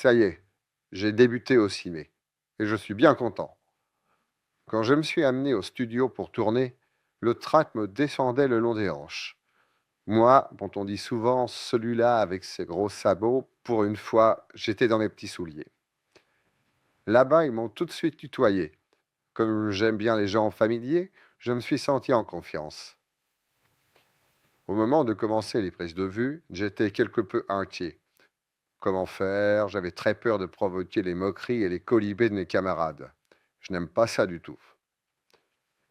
Ça y est, j'ai débuté au ciné et je suis bien content. Quand je me suis amené au studio pour tourner, le trac me descendait le long des hanches. Moi, dont on dit souvent celui-là avec ses gros sabots, pour une fois, j'étais dans mes petits souliers. Là-bas, ils m'ont tout de suite tutoyé. Comme j'aime bien les gens familiers, je me suis senti en confiance. Au moment de commencer les prises de vue, j'étais quelque peu inquiet. Comment faire? J'avais très peur de provoquer les moqueries et les colibés de mes camarades. Je n'aime pas ça du tout.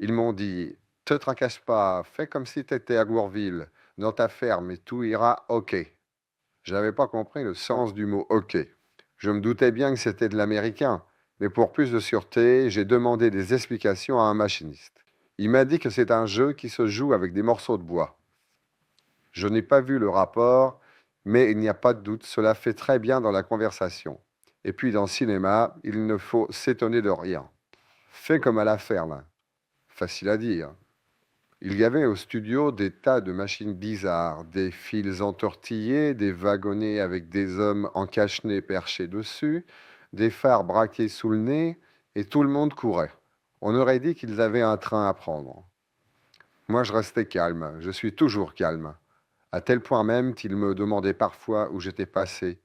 Ils m'ont dit, te tracasse pas, fais comme si tu étais à Gourville, dans ta ferme, et tout ira OK. Je n'avais pas compris le sens du mot OK. Je me doutais bien que c'était de l'américain, mais pour plus de sûreté, j'ai demandé des explications à un machiniste. Il m'a dit que c'est un jeu qui se joue avec des morceaux de bois. Je n'ai pas vu le rapport, mais il n'y a pas de doute, cela fait très bien dans la conversation. Et puis dans le cinéma, il ne faut s'étonner de rien. Fais comme à la ferme. Facile à dire. Il y avait au studio des tas de machines bizarres, des fils entortillés, des wagonnets avec des hommes en cache-nez perchés dessus, des phares braqués sous le nez, et tout le monde courait. On aurait dit qu'ils avaient un train à prendre. Moi, je restais calme, je suis toujours calme, à tel point même qu'ils me demandaient parfois où j'étais passé,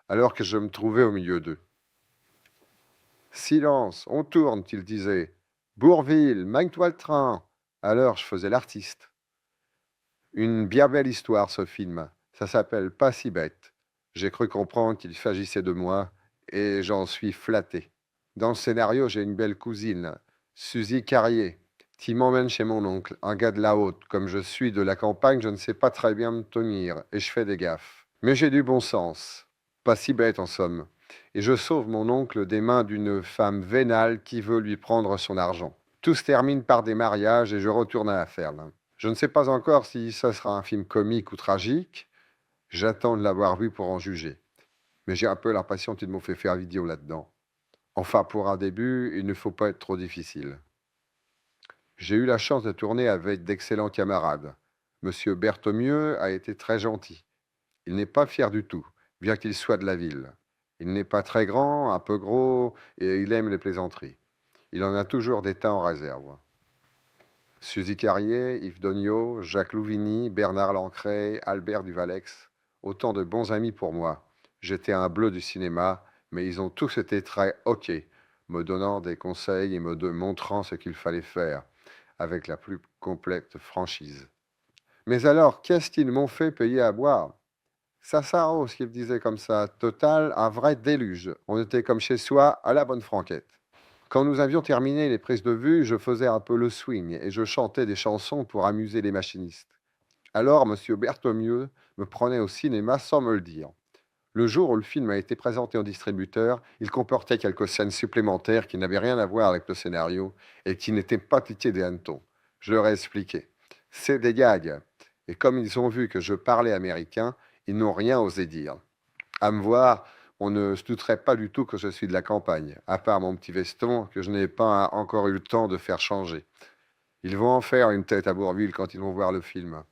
alors que je me trouvais au milieu d'eux. Silence, on tourne, qu'ils disaient. Bourville, magne-toi le train. Alors je faisais l'artiste. Une bien belle histoire, ce film. Ça s'appelle Pas si bête. J'ai cru comprendre qu'il s'agissait de moi et j'en suis flatté. Dans le scénario, j'ai une belle cousine, Suzy Carrier, qui m'emmène chez mon oncle, un gars de la haute. Comme je suis de la campagne, je ne sais pas très bien me tenir et je fais des gaffes. Mais j'ai du bon sens. Pas si bête en somme. Et je sauve mon oncle des mains d'une femme vénale qui veut lui prendre son argent. Tout se termine par des mariages et je retourne à la ferme. Je ne sais pas encore si ça sera un film comique ou tragique. J'attends de l'avoir vu pour en juger. Mais j'ai un peu l'impression qu'ils m'ont fait faire vidéo là-dedans. Enfin, pour un début, il ne faut pas être trop difficile. J'ai eu la chance de tourner avec d'excellents camarades. Monsieur Berthommieux a été très gentil. Il n'est pas fier du tout, bien qu'il soit de la ville. Il n'est pas très grand, un peu gros, et il aime les plaisanteries. Il en a toujours des tas en réserve. Suzy Carrier, Yves Dognaud, Jacques Louvigny, Bernard Lancret, Albert Duvalex, autant de bons amis pour moi. J'étais un bleu du cinéma, mais ils ont tous été très OK, me donnant des conseils et me montrant ce qu'il fallait faire, avec la plus complète franchise. Mais alors, qu'est-ce qu'ils m'ont fait payer à boire? Ça s'arrose, qu'ils disaient comme ça. Total, un vrai déluge. On était comme chez soi, à la bonne franquette. Quand nous avions terminé les prises de vue, je faisais un peu le swing et je chantais des chansons pour amuser les machinistes. Alors, monsieur Berthommieux me prenait au cinéma sans me le dire. Le jour où le film a été présenté au distributeur, il comportait quelques scènes supplémentaires qui n'avaient rien à voir avec le scénario et qui n'étaient pas piquées des hannetons. Je leur ai expliqué. C'est des gags. Et comme ils ont vu que je parlais américain, ils n'ont rien osé dire. À me voir, on ne se douterait pas du tout que je suis de la campagne, à part mon petit veston que je n'ai pas encore eu le temps de faire changer. Ils vont en faire une tête à Bourville quand ils vont voir le film.